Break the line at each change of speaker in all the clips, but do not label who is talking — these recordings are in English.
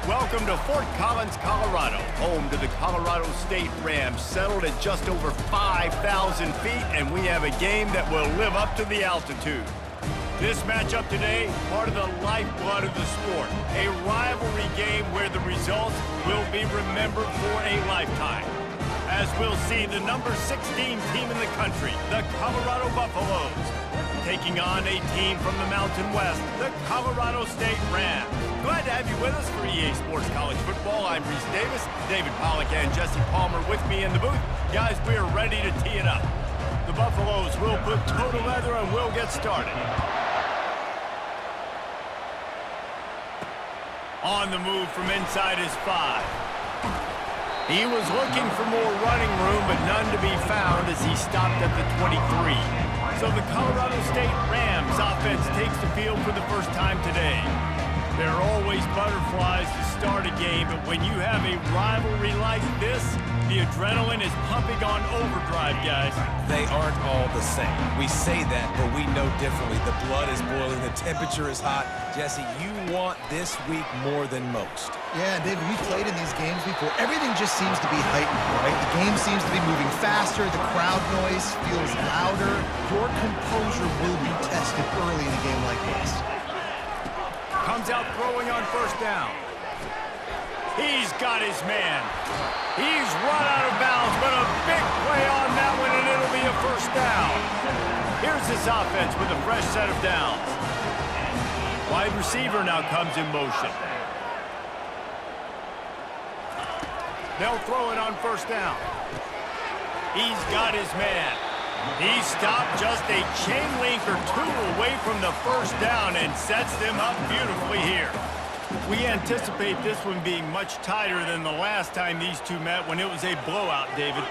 Welcome to Fort Collins, Colorado, home to the Colorado State Rams, settled at just over 5,000 feet, and we have a game that will live up to the altitude. This matchup today, part of the lifeblood of the sport, a rivalry game where the results will be remembered for a lifetime. As we'll see, the number 16 team in the country, the Colorado Buffaloes, taking on a team from the Mountain West, the Colorado State Rams. Glad to have you with us for EA Sports College Football. I'm Reese Davis, David Pollack and Jesse Palmer with me in the booth. Guys, we are ready to tee it up. The Buffaloes will put toe to leather and we'll get started. On the move from inside his 5. He was looking for more running room, but none to be found as he stopped at the 23. So the Colorado State Rams offense takes the field for the first time today. There are always butterflies to start a game, but when you have a rivalry like this, the adrenaline is pumping on overdrive, guys.
They aren't all the same. We say that, but we know differently. The blood is boiling, the temperature is hot. Jesse, you want this week more than most.
Yeah, David, we've played in these games before. Everything just seems to be heightened, right? The game seems to be moving faster. The crowd noise feels louder. Your composure will be tested early in a game like this.
Comes out throwing on first down. He's got his man. He's run out of bounds, but a big play on that one, and it'll be a first down. Here's this offense with a fresh set of downs. Wide receiver now comes in motion. They'll throw it on first down. He's got his man. He stopped just a chain link or two away from the first down and sets them up beautifully here. We anticipate this one being much tighter than the last time these two met when it was a blowout, David.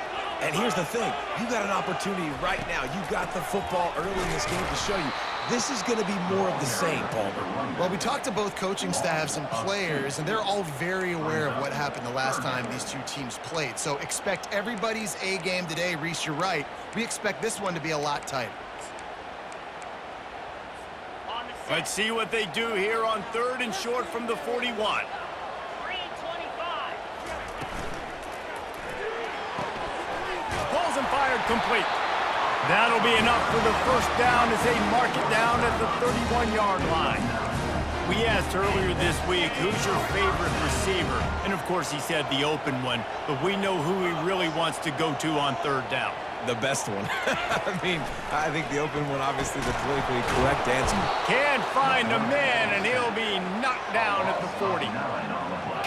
And here's the thing. You got an opportunity right now. You got the football early in this game to show you. This is going to be more of the same, Palmer.
Well, we talked to both coaching staffs and players, and they're all very aware of what happened the last time these two teams played. So expect everybody's A game today. Reese, you're right. We expect this one to be a lot tighter.
Let's see what they do here on third and short from the 41. Pulls and fired complete. That'll be enough for the first down as they mark it down at the 31-yard line. We asked earlier this week, who's your favorite receiver? And of course he said the open one, but we know who he really wants to go to on third down.
The best one. I think the open one, obviously the politically correct answer.
Can't find a man, and he'll be knocked down at the 40.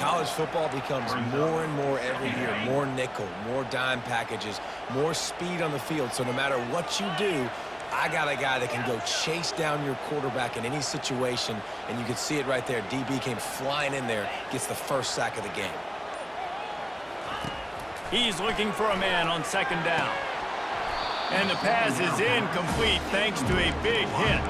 College football becomes more and more every year. More nickel, more dime packages, more speed on the field. So no matter what you do, I got a guy that can go chase down your quarterback in any situation, and you can see it right there. DB came flying in there, gets the first sack of the game.
He's looking for a man on second down. And the pass is incomplete thanks to a big hit.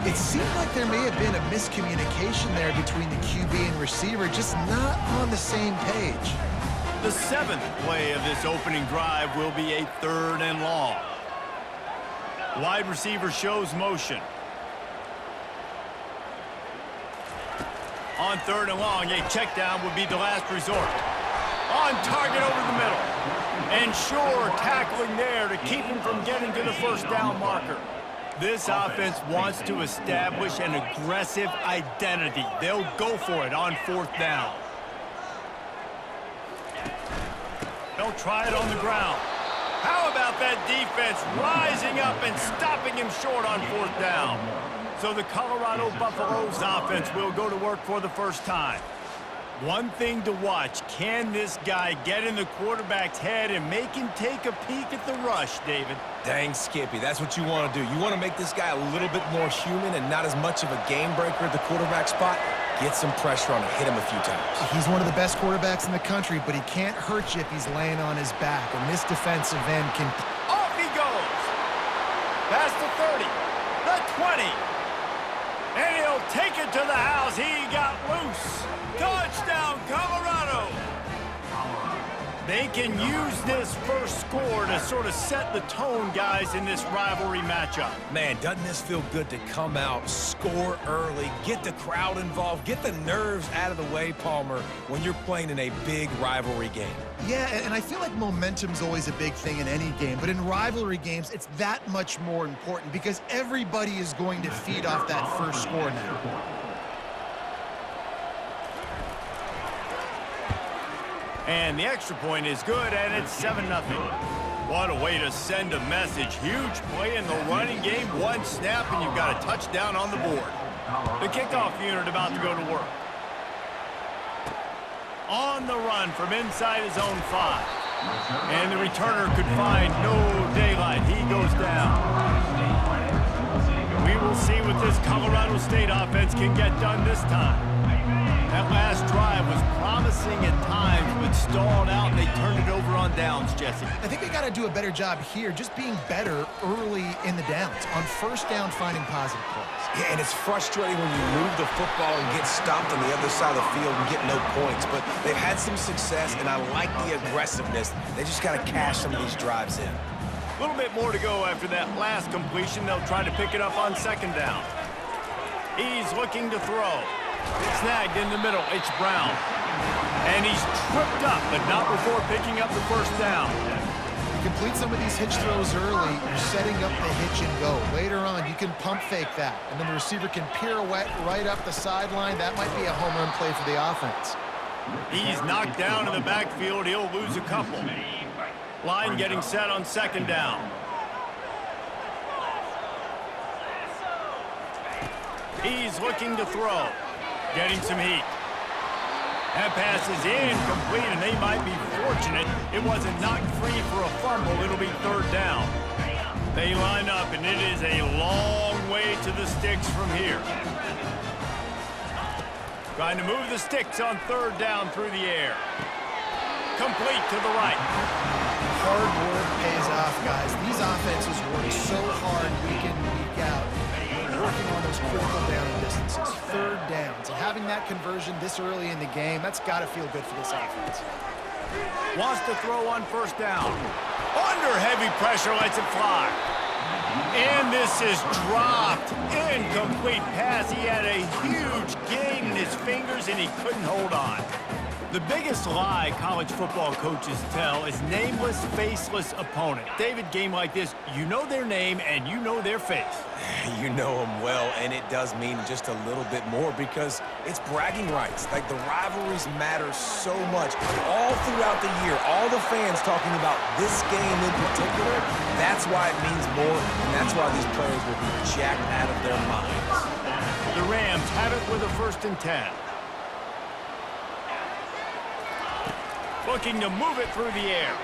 It seemed like there may have been a miscommunication there between the QB and receiver, just not on the same page.
The 7th play of this opening drive will be a third and long. Wide receiver shows motion. On third and long, a check down would be the last resort. On target over the middle. And sure, tackling there to keep him from getting to the first down marker. This offense wants to establish an aggressive identity. They'll go for it on fourth down. They'll try it on the ground. How about that defense rising up and stopping him short on fourth down? So the Colorado Buffaloes offense will go to work for the first time. One thing to watch, can this guy get in the quarterback's head and make him take a peek at the rush, David?
Dang, Skippy, that's what you want to do. You want to make this guy a little bit more human and not as much of a game breaker at the quarterback spot. Get some pressure on him, hit him a few times.
He's one of the best quarterbacks in the country, but he can't hurt you if he's laying on his back. And this defensive end can...
Off he goes! Past the 30, the 20. And he'll take it to the house. He got loose. Touchdown, Colorado! They can use this first score to sort of set the tone, guys, in this rivalry matchup.
Man, doesn't this feel good to come out, score early, get the crowd involved, get the nerves out of the way, Palmer, when you're playing in a big rivalry game?
Yeah, and I feel like momentum's always a big thing in any game, but in rivalry games, it's that much more important because everybody is going to feed off that first score now.
And the extra point is good, and it's 7-0. What a way to send a message. Huge play in the running game. One snap, and you've got a touchdown on the board. The kickoff unit about to go to work. On the run from inside his own 5. And the returner could find no daylight. He goes down. We will see what this Colorado State offense can get done this time. That last drive was promising at times, but stalled out, and they turned it over on downs, Jesse.
I think they got to do a better job here, just being better early in the downs. On first down, finding positive plays.
Yeah, and it's frustrating when you move the football and get stopped on the other side of the field and get no points. But they've had some success, and I like the aggressiveness. They just got to cash some of these drives in.
A little bit more to go after that last completion. They'll try to pick it up on second down. He's looking to throw. Snagged in the middle. It's Brown. And he's tripped up, but not before picking up the first down.
You complete some of these hitch throws early, you're setting up the hitch and go. Later on, you can pump fake that, and then the receiver can pirouette right up the sideline. That might be a home run play for the offense.
He's knocked down in the backfield. He'll lose a couple. Line getting set on second down. He's looking to throw. Getting some heat. That pass is incomplete, and they might be fortunate it wasn't knocked free for a fumble. It'll be third down. They line up, and it is a long way to the sticks from here. Trying to move the sticks on third down through the air. Complete to the right.
Hard work pays off, guys. These offenses work so hard week in, week out, working on those critical down distances, third downs. And having that conversion this early in the game, that's got to feel good for this offense.
Wants to throw on first down. Under heavy pressure, lets it fly. And this is dropped. Incomplete pass. He had a huge gain in his fingers, and he couldn't hold on. The biggest lie college football coaches tell is nameless, faceless opponent. David, game like this, you know their name and you know their face.
You know them well, and it does mean just a little bit more because it's bragging rights. Like, the rivalries matter so much. All throughout the year, all the fans talking about this game in particular, that's why it means more, and that's why these players will be jacked out of their minds.
The Rams have it with a 1st and 10. Looking to move it through the air.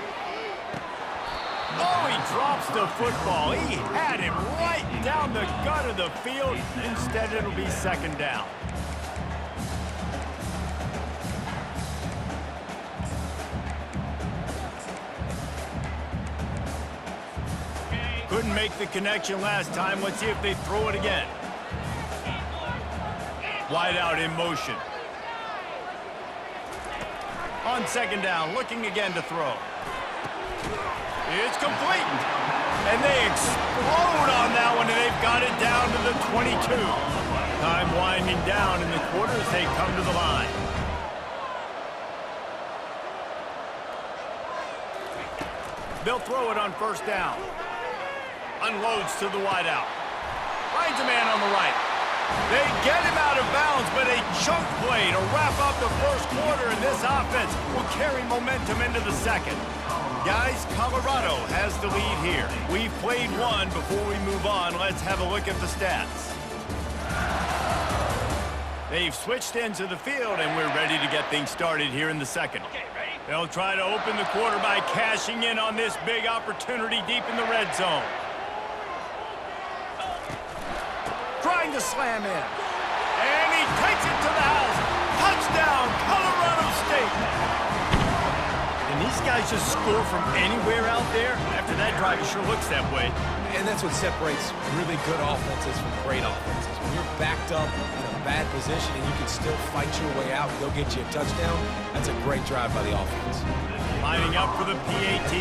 Oh, he drops the football. He had him right down the gut of the field. Instead, it'll be second down. Couldn't make the connection last time. Let's see if they throw it again. Wide out in motion. On second down, looking again to throw. It's complete. And they explode on that one, and they've got it down to the 22. Time winding down in the quarter as they come to the line. They'll throw it on first down. Unloads to the wideout. Finds a man on the right. They get him out of bounds, but a chunk play to wrap up the first quarter, and this offense will carry momentum into the second. Guys, Colorado has the lead here. We've played one before we move on. Let's have a look at the stats. They've switched ends of the field, and we're ready to get things started here in the second. They'll try to open the quarter by cashing in on this big opportunity deep in the red zone. Trying to slam in. And he takes it to the house. Touchdown, Colorado State. And these guys just score from anywhere out there. After that drive, it sure looks that way.
And that's what separates really good offenses from great offenses. When you're backed up in a bad position and you can still fight your way out and go get you a touchdown, that's a great drive by the offense.
Lining up for the PAT.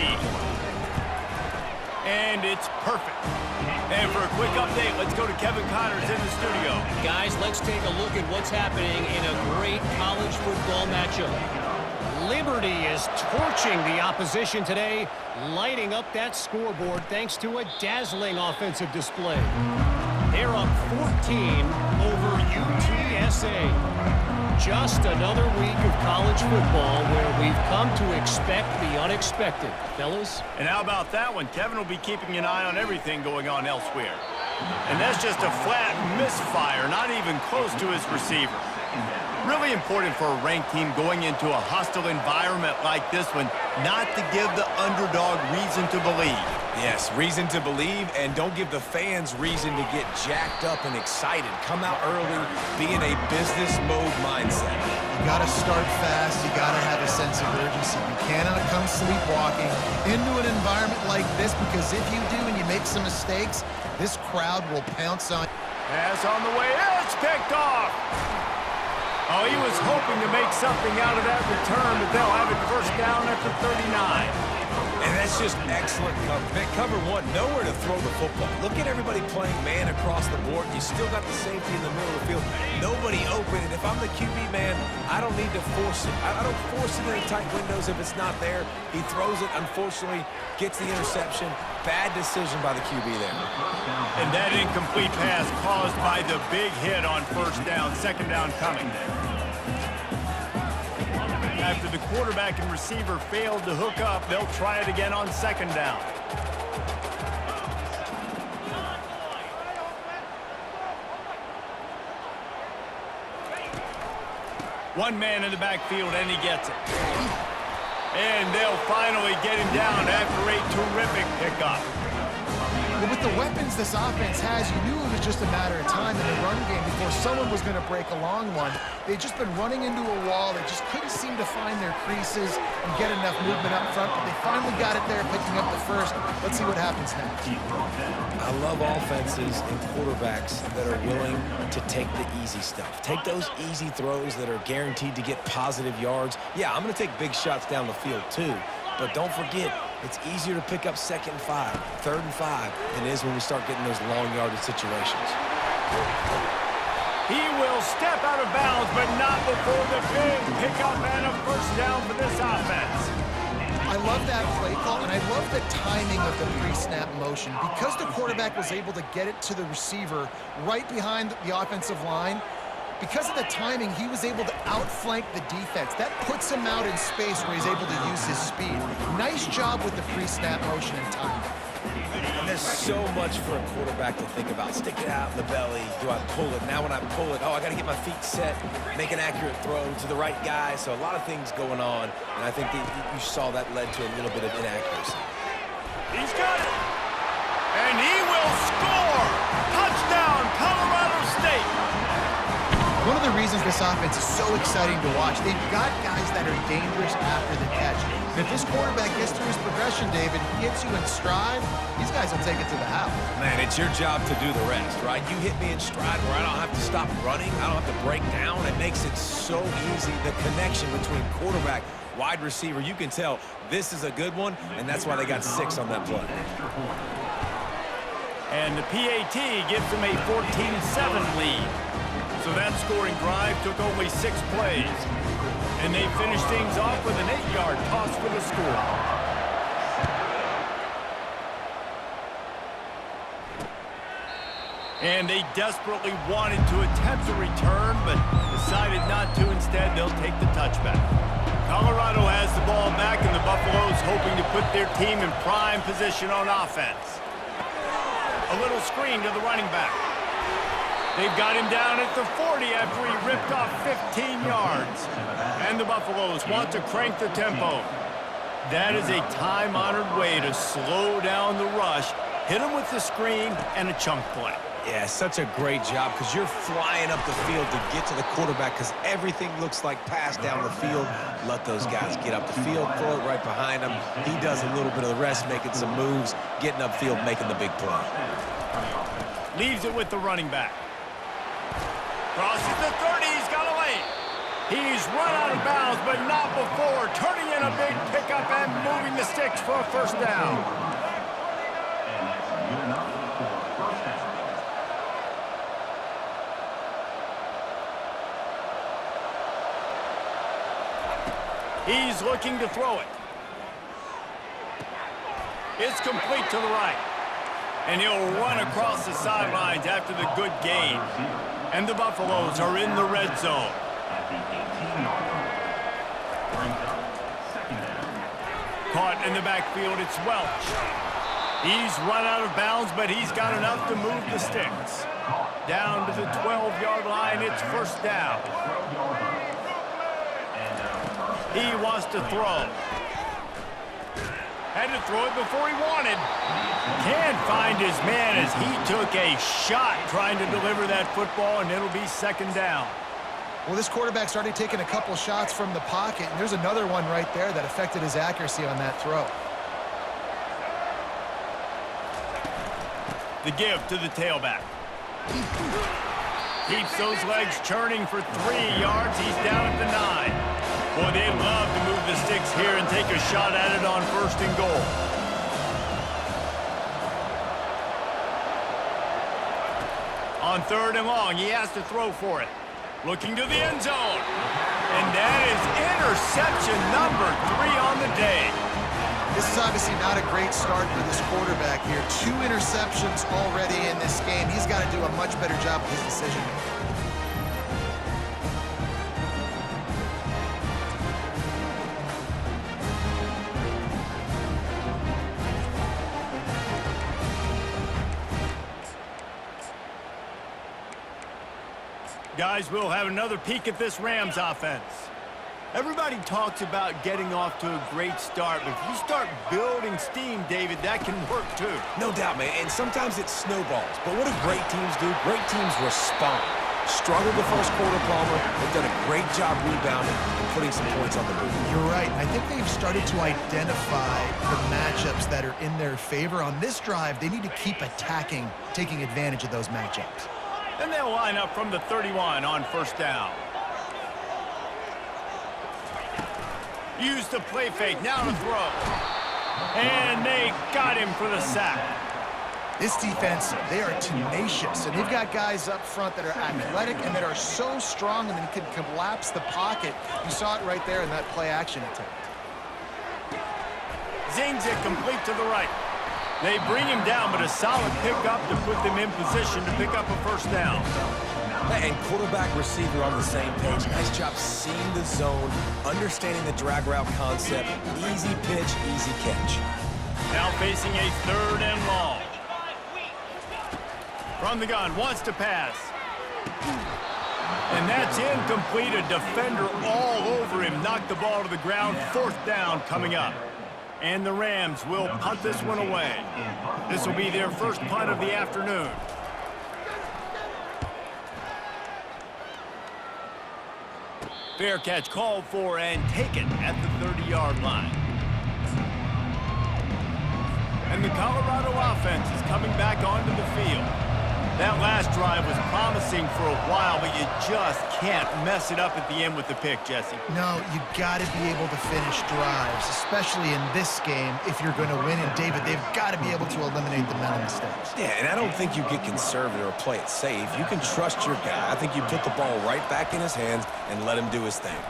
And it's perfect. And for a quick update, let's go to Kevin Connors in the studio.
Guys, let's take a look at what's happening in a great college football matchup. Liberty is torching the opposition today, lighting up that scoreboard thanks to a dazzling offensive display. They're up 14 over UTSA. Just another week of college football where we've come to expect the unexpected. Fellas?
And how about that one? Kevin will be keeping an eye on everything going on elsewhere. And that's just a flat misfire, not even close to his receiver. Really important for a ranked team going into a hostile environment like this one, not to give the underdog reason to believe.
Yes, reason to believe, and don't give the fans reason to get jacked up and excited. Come out early, be in a business mode mindset.
You got to start fast. You got to have a sense of urgency. You cannot come sleepwalking into an environment like this, because if you do and you make some mistakes, this crowd will pounce on you.
Pass on the way. It's picked off. Oh, he was hoping to make something out of that return, but they'll have it first down after 39.
And that's just excellent coverage. Man, cover one, nowhere to throw the football. Look at everybody playing man across the board. You still got the safety in the middle of the field. Nobody open. And if I'm the QB man, I don't need to force it. I don't force it in tight windows if it's not there. He throws it, unfortunately, gets the interception. Bad decision by the QB there.
And that incomplete pass caused by the big hit on first down, second down coming. After the quarterback and receiver failed to hook up, they'll try it again on second down. One man in the backfield, and he gets it. And they'll finally get him down after a terrific pickup.
But with the weapons this offense has, you knew it was just a matter of time in the run game before someone was going to break a long one. They'd just been running into a wall. They just couldn't seem to find their creases and get enough movement up front, but they finally got it there, picking up the first. Let's see what happens next.
I love offenses and quarterbacks that are willing to take the easy stuff. Take those easy throws that are guaranteed to get positive yards. Yeah, I'm going to take big shots down the field too, but don't forget, it's easier to pick up second and 5, third and 5 than it is when we start getting those long yardage situations.
He will step out of bounds, but not before the big pickup and a first down for this offense.
I love that play call, and I love the timing of the pre-snap motion. Because the quarterback was able to get it to the receiver right behind the offensive line, because of the timing, he was able to outflank the defense. That puts him out in space where he's able to use his speed. Nice job with the pre-snap motion and timing.
And there's so much for a quarterback to think about. Stick it out in the belly. Do I pull it? Now when I pull it, oh, I got to get my feet set, make an accurate throw to the right guy. So a lot of things going on, and I think that you saw that led to a little bit of inaccuracy.
He's got it. And he will score. Touchdown, Colorado State.
One of the reasons this offense is so exciting to watch, they've got guys that are dangerous after the catch. And if this quarterback gets through his progression, David, hits you in stride, these guys will take it to the house.
Man, it's your job to do the rest, right? You hit me in stride where I don't have to stop running. I don't have to break down. It makes it so easy. The connection between quarterback, wide receiver, you can tell this is a good one, and that's why they got 6 on that play.
And the PAT gives them a 14-7 lead. So that scoring drive took only 6 plays. And they finished things off with an 8-yard toss for the score. And they desperately wanted to attempt a return, but decided not to. Instead, they'll take the touchback. Colorado has the ball back, and the Buffaloes hoping to put their team in prime position on offense. A little screen to the running back. They've got him down at the 40 after he ripped off 15 yards. And the Buffaloes want to crank the tempo. That is a time-honored way to slow down the rush, hit him with the screen, and a chunk play.
Yeah, such a great job because you're flying up the field to get to the quarterback because everything looks like pass down the field. Let those guys get up the field, throw it right behind him. He does a little bit of the rest, making some moves, getting upfield, making the big play.
Leaves it with the running back. Crosses the 30, he's got a lane. He's run out of bounds, but not before turning in a big pickup and moving the sticks for a first down. He's looking to throw it. It's complete to the right. And he'll run across the sidelines after the good gain. And the Buffaloes are in the red zone. Caught in the backfield, it's Welch. He's run out of bounds, but he's got enough to move the sticks. Down to the 12-yard line, it's first down. He wants to throw. Had to throw it before he wanted. Can't find his man as he took a shot trying to deliver that football, and it'll be second down.
Well, this quarterback's already taken a couple shots from the pocket, and there's another one right there that affected his accuracy on that throw.
The give to the tailback. Keeps those legs churning for 3 yards. He's down at the 9. Boy, they'd love to move the sticks here and take a shot at it on first and goal. On third and long, he has to throw for it. Looking to the end zone. And that is interception number 3 on the day.
This is obviously not a great start for this quarterback here. 2 interceptions already in this game. He's got to do a much better job with his decision-making.
Guys, we'll have another peek at this Rams offense. Everybody talks about getting off to a great start, but if you start building steam, David, that can work too.
No doubt, man, and sometimes it snowballs. But what do great teams do? Great teams respond. Struggled the first quarter, Palmer. They've done a great job rebounding and putting some points on the board.
You're right. I think they've started to identify the matchups that are in their favor. On this drive, they need to keep attacking, taking advantage of those matchups.
And they'll line up from the 31 on first down. Use the play fake, now to throw. And they got him for the sack.
This defense, they are tenacious, and they've got guys up front that are athletic and that are so strong and can collapse the pocket. You saw it right there in that play-action attempt.
Zings it complete to the right. They bring him down, but a solid pickup to put them in position to pick up a first down.
And quarterback receiver on the same page. Nice job seeing the zone, understanding the drag route concept. Easy pitch, easy catch.
Now facing a third and long. From the gun, wants to pass. And that's incomplete. A defender all over him. Knocked the ball to the ground. Fourth down coming up. And the Rams will punt this one away. This will be their first punt of the afternoon. Fair catch called for and taken at the 30-yard line. And the Colorado offense is coming back onto the field. That last drive was promising for a while, but you just can't mess it up at the end with the pick, Jesse.
No, you got to be able to finish drives, especially in this game if you're going to win. And, David, they've got to be able to eliminate the mental mistakes.
Yeah, and I don't think you get conservative or play it safe. You can trust your guy. I think you put the ball right back in his hands and let him do his thing.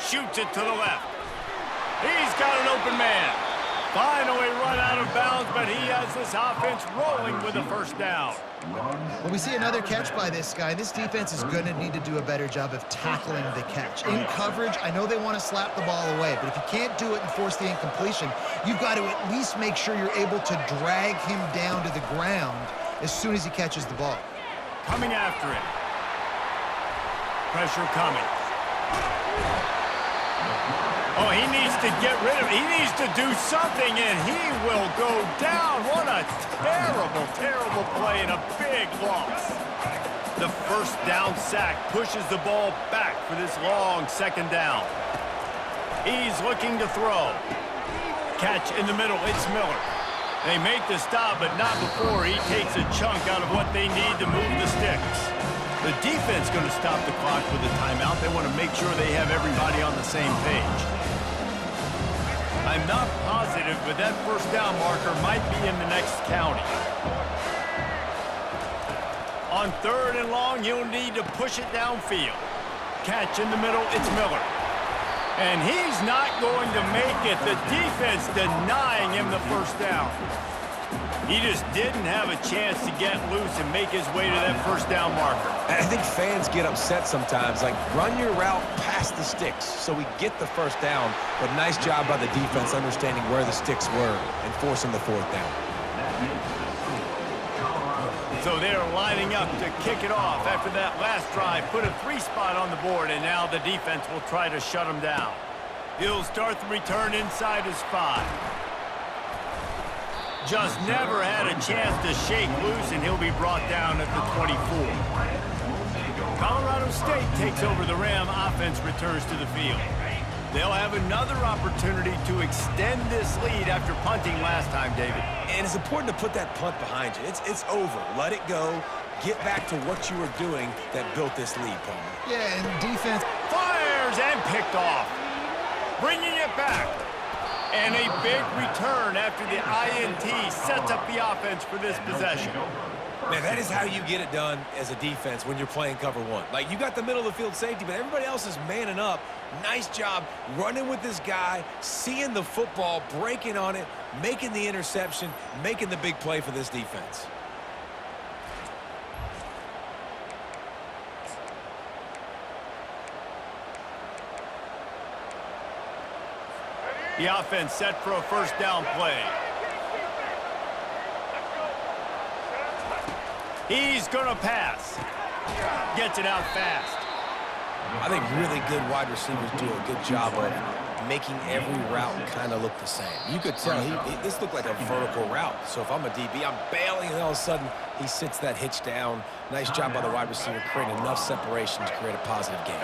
Shoots it to the left. He's got an open man. Finally run out of bounds, but he has this offense rolling with a first down.
Well, we see another catch by this guy. This defense is going to need to do a better job of tackling the catch. In coverage, I know they want to slap the ball away, but if you can't do it and force the incompletion, you've got to at least make sure you're able to drag him down to the ground as soon as he catches the ball.
Coming after it. Pressure coming. Oh, he needs to get rid of it. He needs to do something, and he will go down. What a terrible, terrible play and a big loss. The first down sack pushes the ball back for this long second down. He's looking to throw. Catch in the middle. It's Miller. They make the stop, but not before he takes a chunk out of what they need to move the sticks. The defense going to stop the clock with a timeout. They want to make sure they have everybody on the same page. I'm not positive, but that first down marker might be in the next county. On 3rd and long, you'll need to push it downfield. Catch in the middle, it's Miller. And he's not going to make it. The defense denying him the first down. He just didn't have a chance to get loose and make his way to that first down marker.
I think fans get upset sometimes. Like, run your route past the sticks so we get the first down. But nice job by the defense understanding where the sticks were and forcing the 4th down.
So they're lining up to kick it off after that last drive. Put a 3 spot on the board, and now the defense will try to shut them down. He'll start the return inside his 5. Just never had a chance to shake loose, and he'll be brought down at the 24. Colorado State takes over the Ram. Offense returns to the field. They'll have another opportunity to extend this lead after punting last time, David.
And it's important to put that punt behind you. It's over. Let it go. Get back to what you were doing that built this lead, Palmer.
Yeah, and defense
Fires and picked off. Bringing it back. And a big return after the INT sets up the offense for this possession.
Man, that is how you get it done as a defense when you're playing cover 1. Like, you got the middle of the field safety, but everybody else is manning up. Nice job running with this guy, seeing the football, breaking on it, making the interception, making the big play for this defense.
The offense set for a first down play. He's going to pass. Gets it out fast.
I think really good wide receivers do a good job of making every route kind of look the same. You could tell this looked like a vertical route. So if I'm a DB, I'm bailing, and all of a sudden he sits that hitch down. Nice job by the wide receiver creating enough separation to create a positive gain.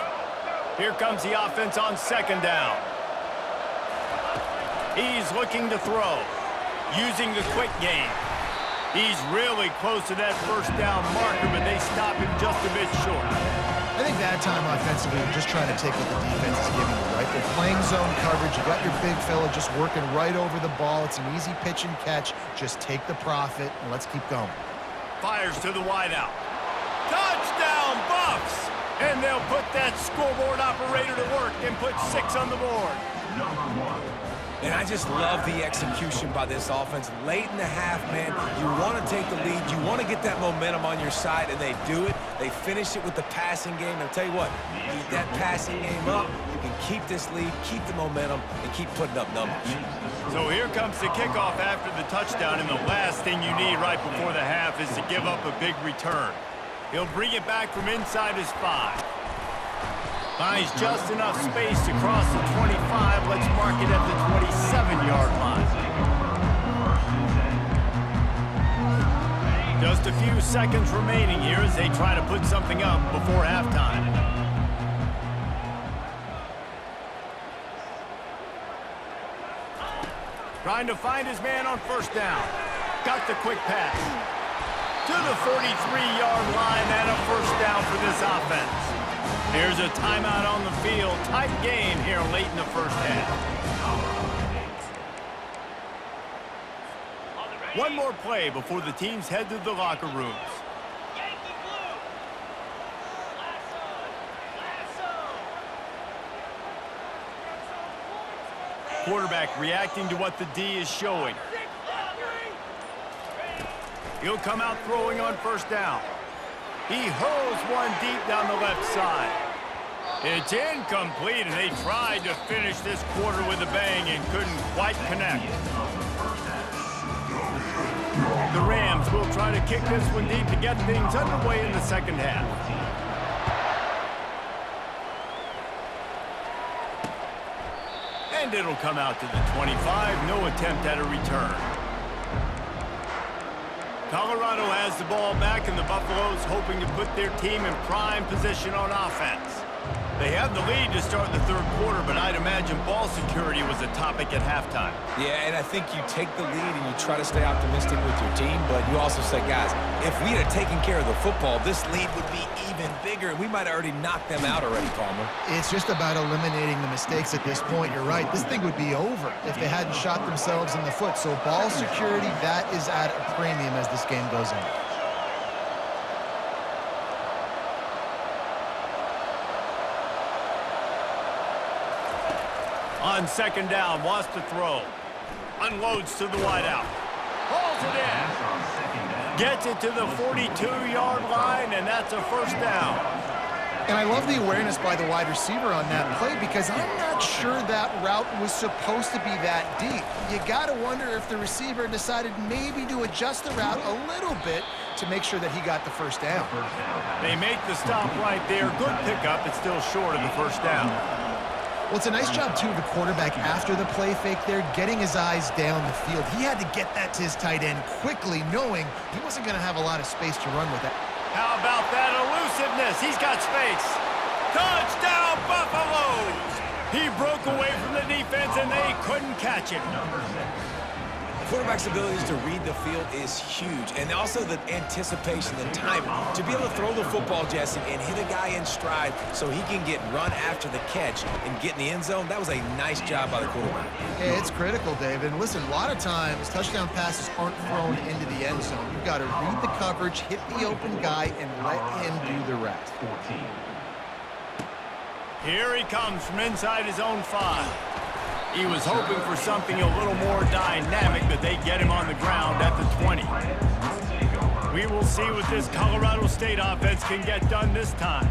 Here comes the offense on second down. He's looking to throw, using the quick game. He's really close to that first down marker, but they stop him just a bit short.
I think that time offensively, you're just trying to take what the defense is giving you, right? They're playing zone coverage. You got your big fella just working right over the ball. It's an easy pitch and catch. Just take the profit, and let's keep going.
Fires to the wideout. Touchdown, Buffs! And they'll put that scoreboard operator to work and put 6 on the board.
And I just love the execution by this offense. Late in the half, man, you want to take the lead. You want to get that momentum on your side, and they do it. They finish it with the passing game. And I'll tell you what, keep that passing game up. You can keep this lead, keep the momentum, and keep putting up numbers.
So here comes the kickoff after the touchdown, and the last thing you need right before the half is to give up a big return. He'll bring it back from inside his 5. Finds just enough space to cross the 25. Let's mark it at the 27-yard line. Just a few seconds remaining here as they try to put something up before halftime. Trying to find his man on first down. Got the quick pass. To the 43-yard line and a first down for this offense. Here's a timeout on the field. Tight game here late in the first half. One more play before the teams head to the locker rooms. Quarterback reacting to what the D is showing. He'll come out throwing on first down. He hurls one deep down the left side. It's incomplete, and they tried to finish this quarter with a bang and couldn't quite connect. The Rams will try to kick this one deep to get things underway in the second half. And it'll come out to the 25. No attempt at a return. Colorado has the ball back, and the Buffaloes hoping to put their team in prime position on offense. They have the lead to start the third quarter, but I'd imagine ball security was a topic at halftime.
Yeah, and I think you take the lead and you try to stay optimistic with your team, but you also say, guys, if we had taken care of the football, this lead would be even bigger, and we might have already knocked them out already, Palmer.
It's just about eliminating the mistakes at this point. You're right. This thing would be over if they hadn't shot themselves in the foot. So ball security, that is at a premium as this game goes on.
On second down, wants to throw. Unloads to the wideout. Hauls it in. Gets it to the 42-yard line, and that's a first down.
And I love the awareness by the wide receiver on that play because I'm not sure that route was supposed to be that deep. You got to wonder if the receiver decided maybe to adjust the route a little bit to make sure that he got the first down.
They make the stop right there. Good pickup. It's still short of the first down.
Well, it's a nice job, too, of the quarterback after the play fake there, getting his eyes down the field. He had to get that to his tight end quickly, knowing he wasn't going to have a lot of space to run with that.
How about that elusiveness? He's got space. Touchdown, Buffaloes! He broke away from the defense, and they couldn't catch him.
Quarterback's abilities to read the field is huge, and also the anticipation, the timing. To be able to throw the football, Jesse, and hit a guy in stride so he can get run after the catch and get in the end zone, that was a nice job by the quarterback.
Yeah, it's critical, David. And listen, a lot of times, touchdown passes aren't thrown into the end zone. You've got to read the coverage, hit the open guy, and let him do the rest.
Here he comes from inside his own 5. He was hoping for something a little more dynamic, but they get him on the ground at the 20. We will see what this Colorado State offense can get done this time.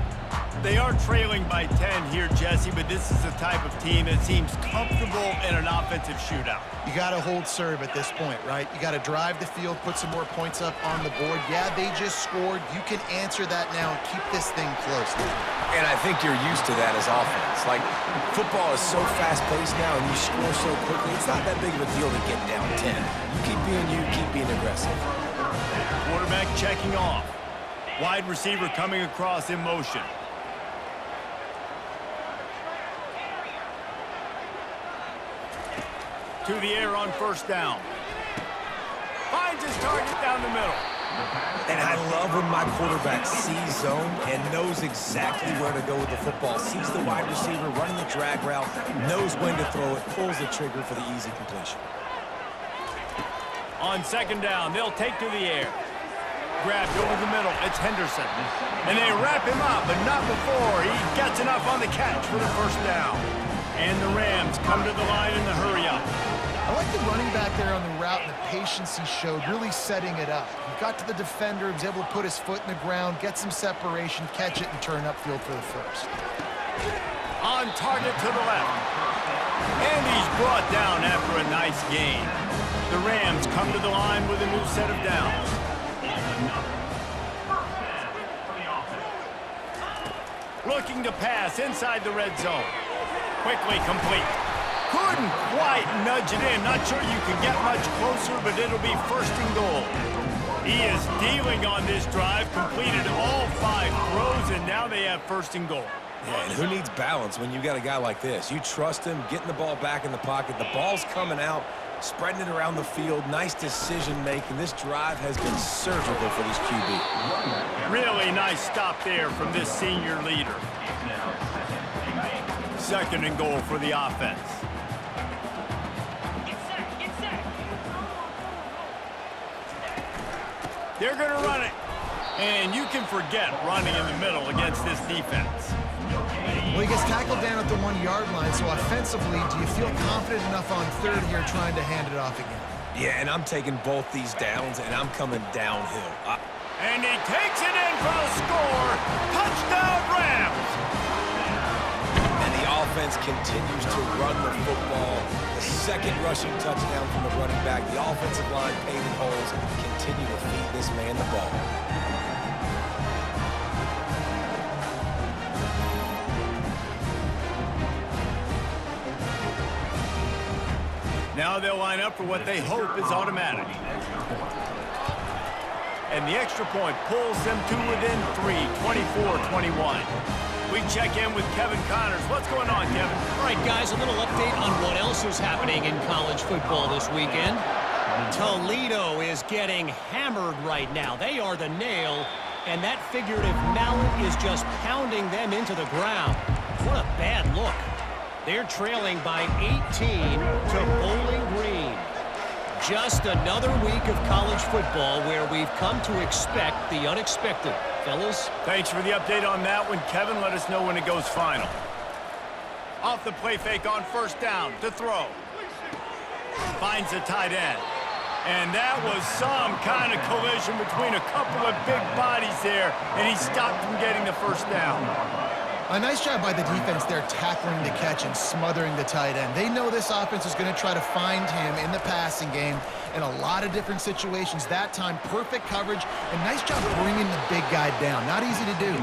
They are trailing by 10 here, Jesse, but this is the type of team that seems comfortable in an offensive shootout.
You got to hold serve at this point, right? You got to drive the field, put some more points up on the board. Yeah, they just scored. You can answer that now and keep this thing close.
And I think you're used to that as offense. Like, football is so fast-paced now, and you score so quickly, it's not that big of a deal to get down 10. You keep being aggressive.
Quarterback checking off. Wide receiver coming across in motion. To the air on first down. Finds his target down the middle.
And I love when my quarterback sees zone and knows exactly where to go with the football. Sees the wide receiver running the drag route, knows when to throw it, pulls the trigger for the easy completion.
On second down, they'll take to the air. Grabbed over the middle, it's Henderson. And they wrap him up, but not before he gets enough on the catch for the first down. And the Rams come to the line in the hurry-up.
I like the running back there on the route and the patience he showed, really setting it up. He got to the defender, he was able to put his foot in the ground, get some separation, catch it, and turn upfield for the first.
On target to the left. And he's brought down after a nice gain. The Rams come to the line with a new set of downs. Looking to pass inside the red zone. Quickly complete. Couldn't quite nudge it in. Not sure you can get much closer, but it'll be first and goal. He is dealing on this drive, completed all 5 throws, and now they have first and goal.
Yeah, and who needs balance when you got a guy like this? You trust him, getting the ball back in the pocket. The ball's coming out, spreading it around the field. Nice decision-making. This drive has been surgical for this QB.
Really nice stop there from this senior leader. Second and goal for the offense. They're going to run it. And you can forget running in the middle against this defense.
Well, he gets tackled down at the 1-yard line, so offensively, do you feel confident enough on third here trying to hand it off again?
Yeah, and I'm taking both these downs, and I'm coming downhill.
And he takes it in for the score. Touchdown, Rams!
And the offense continues to run the football. The second rushing touchdown from the running back. The offensive line paving holes. Continue to feed this man the ball.
Now they'll line up for what they hope is automatic. And the extra point pulls them to within 3, 24-21. We check in with Kevin Connors. What's going on, Kevin?
All right, guys, a little update on what else is happening in college football this weekend. Toledo is getting hammered right now. They are the nail, and that figurative mallet is just pounding them into the ground. What a bad look. They're trailing by 18 to Bowling Green. Just another week of college football where we've come to expect the unexpected. Fellas?
Thanks for the update on that one, Kevin. Let us know when it goes final. Off the play fake on first down to throw. Finds a tight end. And that was some kind of collision between a couple of big bodies there, and he stopped from getting the first down.
A nice job by the defense there tackling the catch and smothering the tight end. They know this offense is going to try to find him in the passing game in a lot of different situations. That time, perfect coverage, and nice job bringing the big guy down. Not easy to do.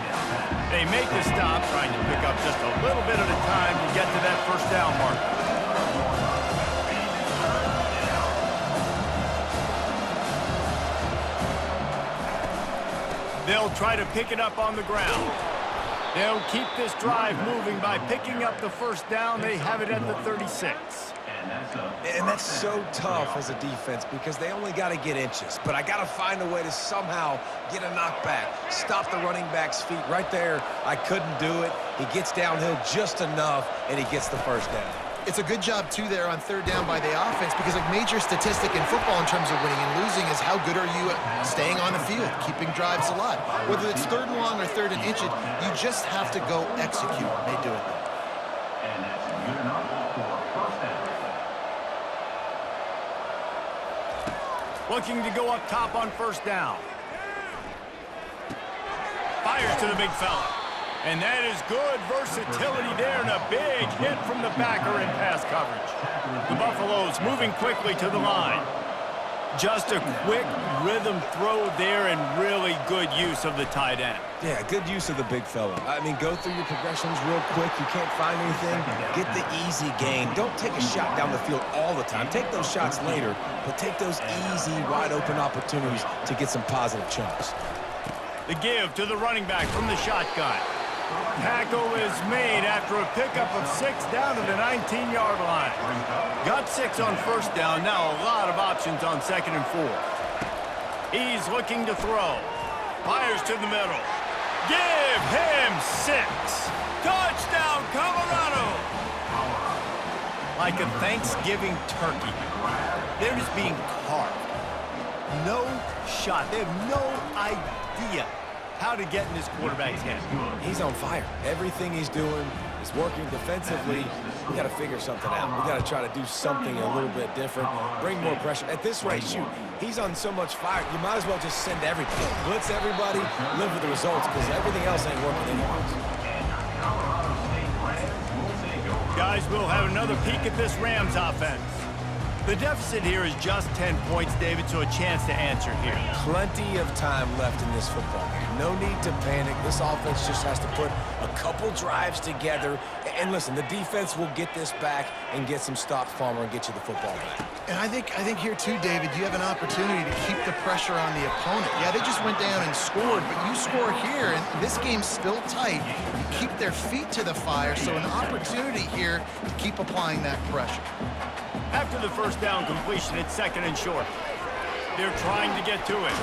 They make the stop, trying to pick up just a little bit at a time to get to that first down mark. They'll try to pick it up on the ground. They'll keep this drive moving by picking up the first down. They have it at the 36.
And that's so tough as a defense because they only got to get inches. But I got to find a way to somehow get a knockback, stop the running back's feet. Right there, I couldn't do it. He gets downhill just enough, and he gets the first down.
It's a good job, too, there on third down by the offense because a major statistic in football in terms of winning and losing is how good are you at staying on the field, keeping drives alive. Whether it's third and long or third and inches, you just have to go execute. They do it.
Looking to go up top on first down. Fires to the big fella. And that is good versatility there and a big hit from the backer in pass coverage. The Buffaloes moving quickly to the line. Just a quick rhythm throw there and really good use of the tight end.
Yeah, good use of the big fella. I mean, go through your progressions real quick. You can't find anything. Get the easy gain. Don't take a shot down the field all the time. Take those shots later, but take those easy, wide-open opportunities to get some positive chunks.
The give to the running back from the shotgun. Tackle is made after a pickup of 6 down to the 19-yard line. Got 6 on first down. Now a lot of options on second and 4. He's looking to throw. Fires to the middle. Give him 6. Touchdown, Colorado! Like a Thanksgiving turkey. They're just being carved. No shot. They have no idea how to get in this quarterback's hand.
He's on fire. Everything he's doing is working defensively. We got to figure something out. We got to try to do something a little bit different. Bring more pressure. At this rate, shoot, he's on so much fire. You might as well just send everything. Blitz everybody, live with the results, because everything else ain't working anyways.
Guys, we'll have another peek at this Rams offense. The deficit here is just 10 points, David, so a chance to answer here.
Plenty of time left in this football game. No need to panic. This offense just has to put a couple drives together. And listen, the defense will get this back and get some stops, Palmer, and get you the football back.
And I think here, too, David, you have an opportunity to keep the pressure on the opponent. Yeah, they just went down and scored, but you score here, and this game's still tight. You keep their feet to the fire, so an opportunity here to keep applying that pressure.
After the first down completion, it's second and short. They're trying to get to it.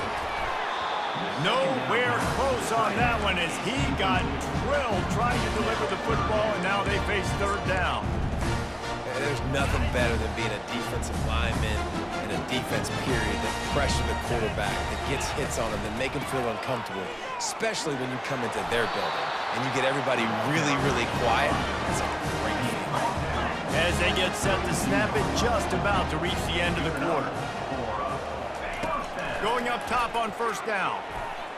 Nowhere close on that one as he got drilled trying to deliver the football, and now they face third down.
There's nothing better than being a defensive lineman in a defense period that pressure the quarterback, that gets hits on him, that make him feel uncomfortable, especially when you come into their building and you get everybody really, really quiet. It's a great feeling.
As they get set to snap it, just about to reach the end of the quarter. Going up top on first down.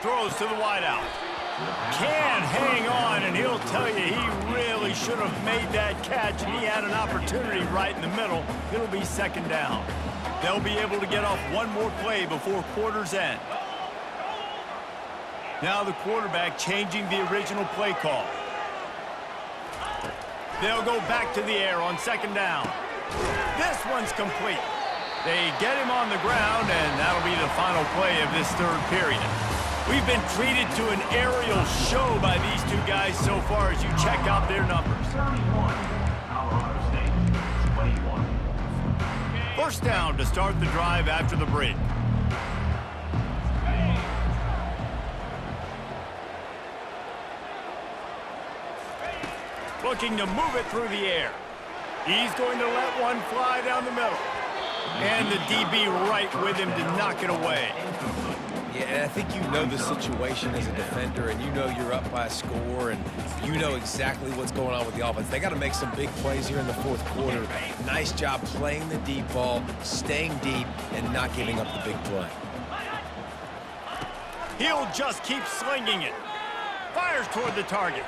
Throws to the wideout. Can hang on, and he'll tell you he really should have made that catch, and he had an opportunity right in the middle. It'll be second down. They'll be able to get off one more play before quarter's end. Now the quarterback changing the original play call. They'll go back to the air on second down. This one's complete. They get him on the ground, and that'll be the final play of this third period. We've been treated to an aerial show by these two guys so far as you check out their numbers.
31, Colorado State, 21.
First down to start the drive after the break. Looking to move it through the air. He's going to let one fly down the middle. And the DB right with him to knock it away.
Yeah, and I think you know the situation as a defender, and you know you're up by a score, and you know exactly what's going on with the offense. They got to make some big plays here in the fourth quarter. Nice job playing the deep ball, staying deep, and not giving up the big play.
He'll just keep slinging it. Fires toward the target.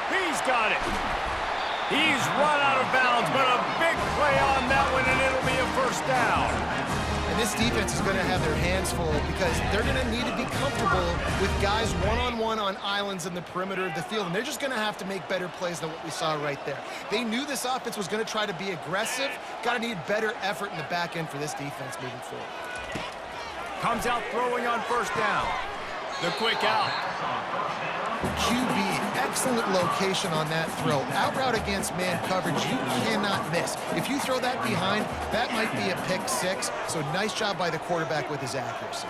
He's got it. He's run out of bounds, but a big play on that one, and it'll be a first down.
And this defense is going to have their hands full because they're going to need to be comfortable with guys one-on-one on islands in the perimeter of the field, and they're just going to have to make better plays than what we saw right there. They knew this offense was going to try to be aggressive. Got to need better effort in the back end for this defense moving forward.
Comes out throwing on first down. The quick out.
QB, excellent location on that throw. Out route against man coverage, you cannot miss. If you throw that behind, that might be a pick six. So nice job by the quarterback with his accuracy.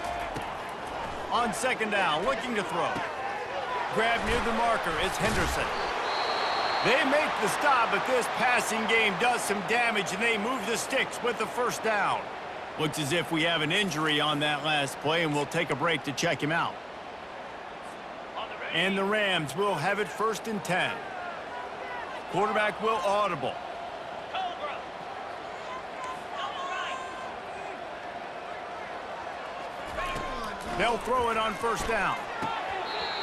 On second down, looking to throw. Grab near the marker, it's Henderson. They make the stop, but this passing game does some damage, and they move the sticks with the first down. Looks as if we have an injury on that last play, and we'll take a break to check him out. And the Rams will have it 1st and 10. Quarterback will audible. They'll throw it on first down.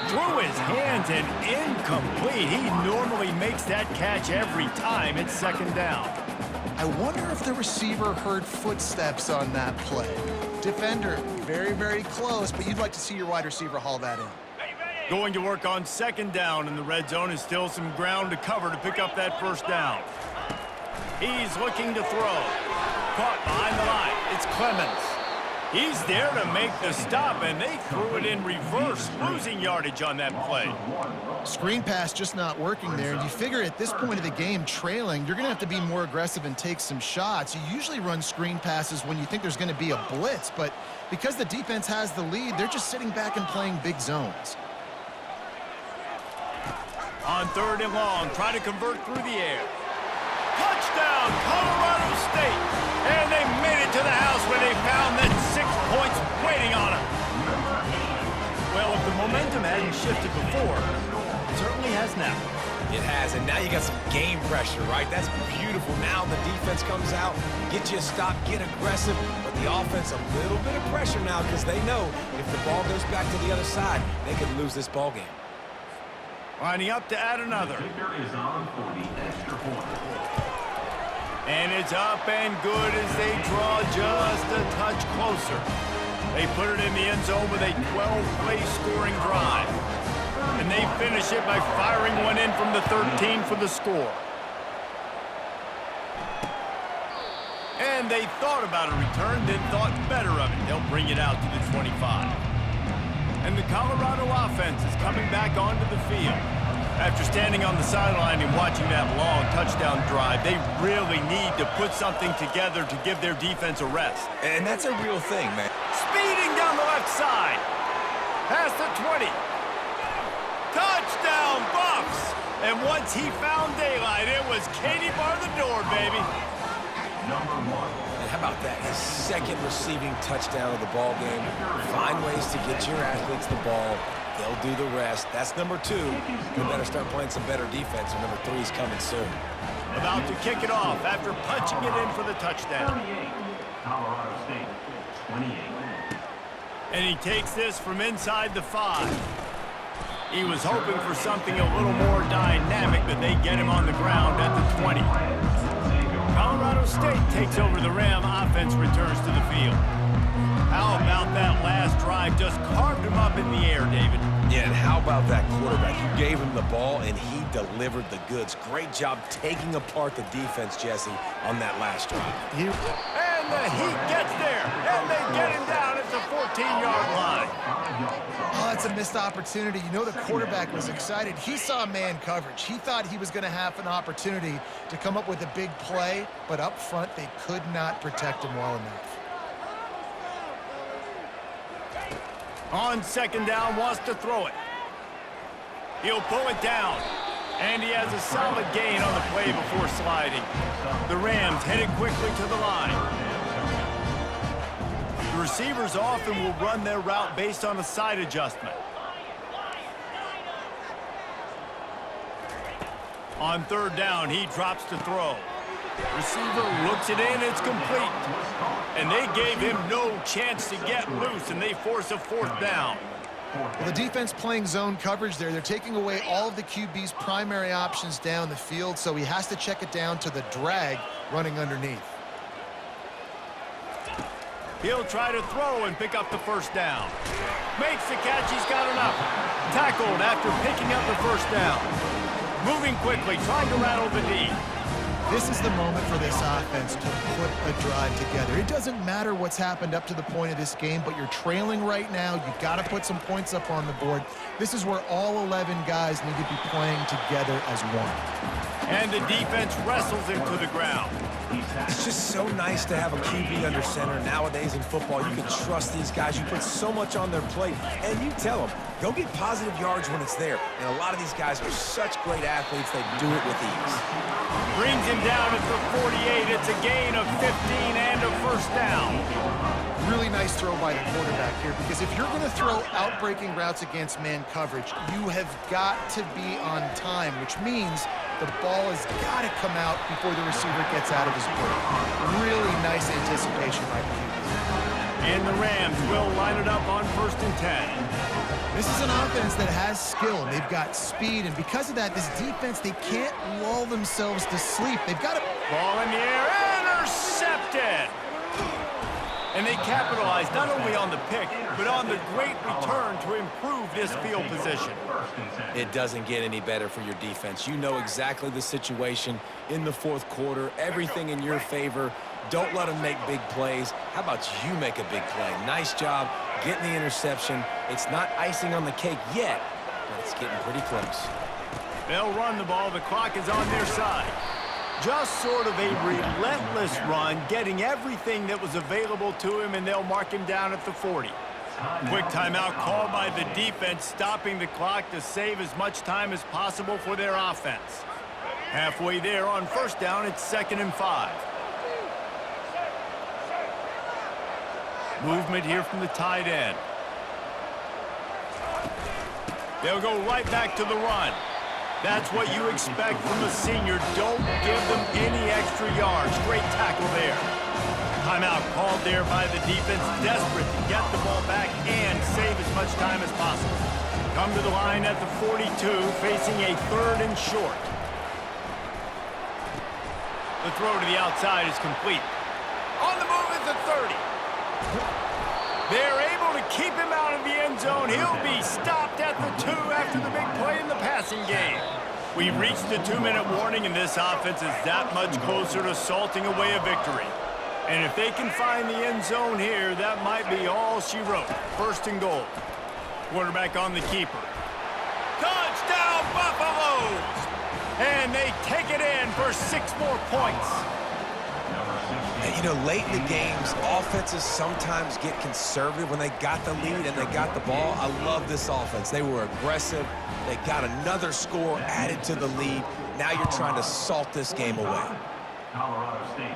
Through his hands and incomplete. He normally makes that catch every time. It's second down.
I wonder if the receiver heard footsteps on that play. Defender, very, very close, but you'd like to see your wide receiver haul that in.
Going to work on second down in the red zone is still some ground to cover to pick up that first down. He's looking to throw. Caught behind the line. It's Clemens. He's there to make the stop, and they threw it in reverse, losing yardage on that play.
Screen pass just not working there. And you figure at this point of the game, trailing, you're going to have to be more aggressive and take some shots. You usually run screen passes when you think there's going to be a blitz, but because the defense has the lead, they're just sitting back and playing big zones.
On third and long, try to convert through the air. Touchdown, Colorado State! And they made it to the house where they found that 6 points waiting on them. Well, if the momentum hadn't shifted before, it certainly has now.
It has, and now you got some game pressure, right? That's beautiful. Now the defense comes out, get you a stop, get aggressive, but the offense a little bit of pressure now because they know if the ball goes back to the other side, they could lose this ball game.
Lining up to add another.
Kicker is on for the extra point.
And it's up and good as they draw just a touch closer. They put it in the end zone with a 12-play scoring drive. And they finish it by firing one in from the 13 for the score. And they thought about a return, then thought better of it. They'll bring it out to the 25. And the Colorado offense is coming back onto the field. After standing on the sideline and watching that long touchdown drive, they really need to put something together to give their defense a rest.
And that's a real thing, man.
Speeding down the left side. Past the 20. Touchdown, Buffs! And once he found daylight, it was Katie bar the door, baby.
Number 1.
And how about that? His second receiving touchdown of the ball game. Find ways to get your athletes the ball. They'll do the rest. That's number 2. You better start playing some better defense, and number 3 is coming soon.
About to kick it off after punching it in for the touchdown.
38, Colorado State, 28.
And he takes this from inside the 5. He was hoping for something a little more dynamic, but they get him on the ground at the 20. Colorado State takes over the Ram. Offense returns to the field. How about that last drive? Just carved him up in the air, David.
Yeah, and how about that quarterback? You gave him the ball, and he delivered the goods. Great job taking apart the defense, Jesse, on that last drive.
And the Heat gets there, and they get him down at the 14-yard line.
Oh, it's a missed opportunity. You know the quarterback was excited. He saw man coverage. He thought he was going to have an opportunity to come up with a big play, but up front they could not protect him well enough.
On second down, wants to throw it. He'll pull it down. And he has a solid gain on the play before sliding. The Rams headed quickly to the line. The receivers often will run their route based on a side adjustment. On third down, he drops to throw. Receiver looks it in, it's complete. And they gave him no chance to get loose, and they force a fourth down.
Well, the defense playing zone coverage there. They're taking away all of the QB's primary options down the field, so he has to check it down to the drag running underneath.
He'll try to throw and pick up the first down. Makes the catch, he's got enough. Tackled after picking up the first down. Moving quickly, trying to rattle the D.
This is the moment for this offense to put a drive together. It doesn't matter what's happened up to the point of this game, but you're trailing right now. You've got to put some points up on the board. This is where all 11 guys need to be playing together as one.
And the defense wrestles him to the ground.
It's just so nice to have a QB under center. Nowadays in football, you can trust these guys. You put so much on their plate, and you tell them, go get positive yards when it's there. And a lot of these guys are such great athletes, they do it with ease.
Brings him down at the 48. It's a gain of 15 and a first down.
Really nice throw by the quarterback here, because if you're going to throw out-breaking routes against man coverage, you have got to be on time, which means the ball has got to come out before the receiver gets out of his break. Really nice anticipation by the QB.
And the Rams will line it up on 1st and 10.
This is an offense that has skill, and they've got speed, and because of that, this defense, they can't lull themselves to sleep. They've got to...
Ball in the air, intercepted! And they capitalized not only on the pick, but on the great return to improve this field position.
It doesn't get any better for your defense. You know exactly the situation in the fourth quarter, everything in your favor. Don't let them make big plays. How about you make a big play? Nice job getting the interception. It's not icing on the cake yet, but it's getting pretty close.
They'll run the ball. The clock is on their side. Just sort of a relentless run, getting everything that was available to him, and they'll mark him down at the 40. Quick timeout called by the defense, stopping the clock to save as much time as possible for their offense. Halfway there on 1st down, it's 2nd and 5. Movement here from the tight end. They'll go right back to the run. That's what you expect from a senior. Don't give them any extra yards. Great tackle there. Timeout called there by the defense, desperate to get the ball back and save as much time as possible. Come to the line at the 42, facing a 3rd and short. The throw to the outside is complete. On the move at the 30. They're able to keep him out of the end zone. He'll be stopped at the 2 after the big play in the passing game. We've reached the 2-minute warning, and this offense is that much closer to salting away a victory. And if they can find the end zone here, that might be all she wrote. 1st and goal. Quarterback on the keeper. Touchdown, Buffaloes! And they take it in for 6 more points.
And, you know, late in the games, offenses sometimes get conservative when they got the lead and they got the ball. I love this offense. They were aggressive. They got another score added to the lead. Now you're trying to salt this game away.
Colorado State,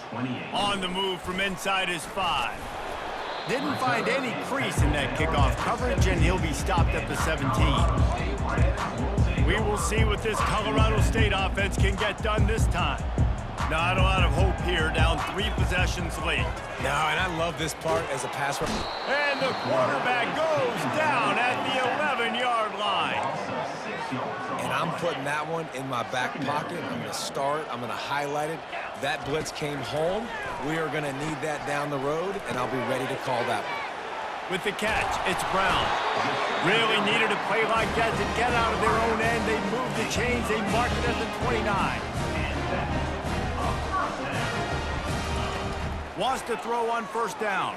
28.
On the move from inside his 5. Didn't find any crease in that kickoff coverage, and he'll be stopped at the 17. We will see what this Colorado State offense can get done this time. Not a lot of hope here, down 3 possessions late.
No, and I love this part as a pass rush.
And the quarterback goes down at the 11-yard line.
And I'm putting that one in my back pocket. I'm going to start. I'm going to highlight it. That blitz came home. We are going to need that down the road, and I'll be ready to call that one.
With the catch, it's Brown. Really needed a play like that to get out of their own end. They moved the chains. They marked it at the 29. Wants to throw on first down.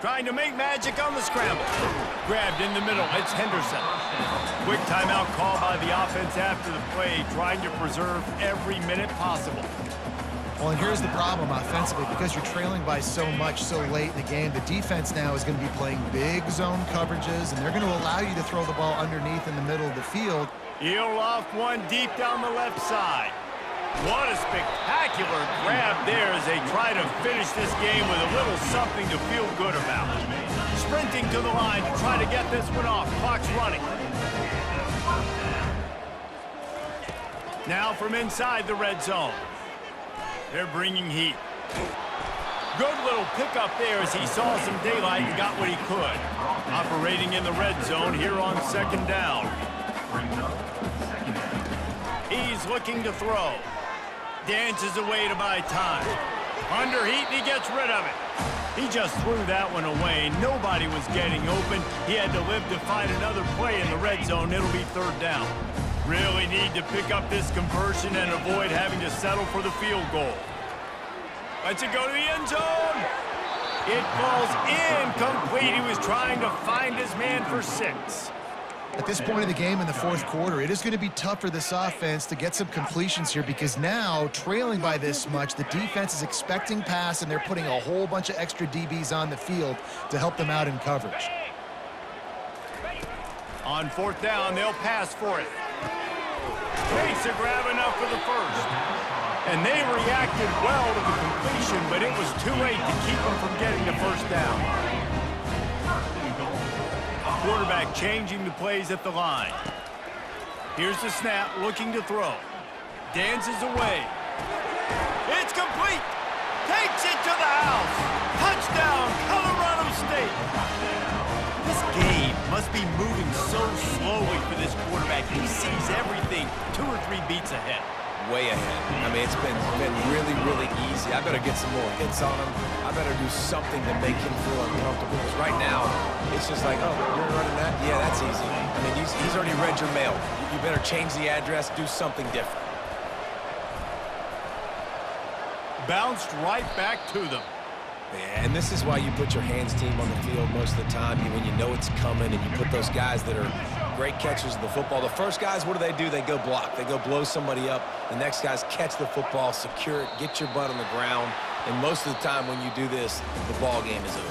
Trying to make magic on the scramble. Grabbed in the middle. It's Henderson. Quick timeout call by the offense after the play, trying to preserve every minute possible.
Well, and here's the problem offensively. Because you're trailing by so much so late in the game, the defense now is going to be playing big zone coverages, and they're going to allow you to throw the ball underneath in the middle of the field.
He'll off one deep down the left side. What a spectacular grab there as they try to finish this game with a little something to feel good about. Sprinting to the line to try to get this one off. Clock's running. Now from inside the red zone. They're bringing heat. Good little pickup there as he saw some daylight and got what he could. Operating in the red zone here on second down. He's looking to throw. Dances away to buy time. Under heat, and he gets rid of it. He just threw that one away. Nobody was getting open. He had to live to find another play in the red zone. It'll be third down. Really need to pick up this conversion and avoid having to settle for the field goal. Lets it go to the end zone. It falls incomplete. He was trying to find his man for 6.
At this point in the game in the fourth quarter, it is going to be tough for this offense to get some completions here because now, trailing by this much, the defense is expecting pass, and they're putting a whole bunch of extra DBs on the field to help them out in coverage.
On fourth down, they'll pass for it. Makes a grab enough for the first. And they reacted well to the completion, but it was too late to keep them from getting the first down. Quarterback changing the plays at the line. Here's the snap, looking to throw. Dances away. It's complete. Takes it to the house. Touchdown, Colorado State. This game must be moving so slowly for this quarterback. He sees everything 2 or 3 beats ahead.
Way ahead. I mean, it's been really, really easy. I better get some more hits on him. I better do something to make him feel uncomfortable. Because right now, it's just like, oh, you're running that? Yeah, that's easy. I mean, he's already read your mail. You better change the address, do something different.
Bounced right back to them.
Yeah, and this is why you put your hands team on the field most of the time when you know it's coming, and you put those guys that are great catchers of the football. The first guys, what do? They go block. They go blow somebody up. The next guys catch the football, secure it, get your butt on the ground. And most of the time when you do this, the ball game is over.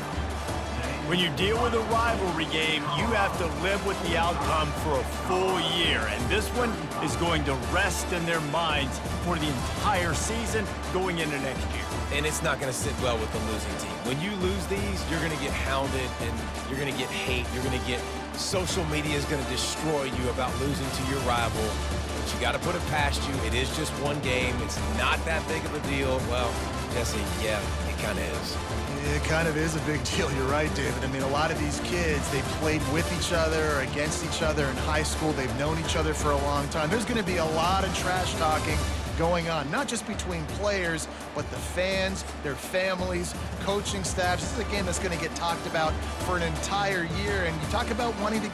When you deal with a rivalry game, you have to live with the outcome for a full year. And this one is going to rest in their minds for the entire season going into next year.
And it's not going to sit well with the losing team. When you lose these, you're going to get hounded, and you're going to get hate. You're going to get social media is going to destroy you about losing to your rival. But you got to put it past you. It is just one game. It's not that big of a deal. Well, Jesse, yeah, it kind of is.
It kind of is a big deal. You're right, David. I mean, a lot of these kids, they played with each other or against each other in high school. They've known each other for a long time. There's going to be a lot of trash talking going on, not just between players, but the fans, their families, coaching staffs. This is a game that's going to get talked about for an entire year. And you talk about wanting to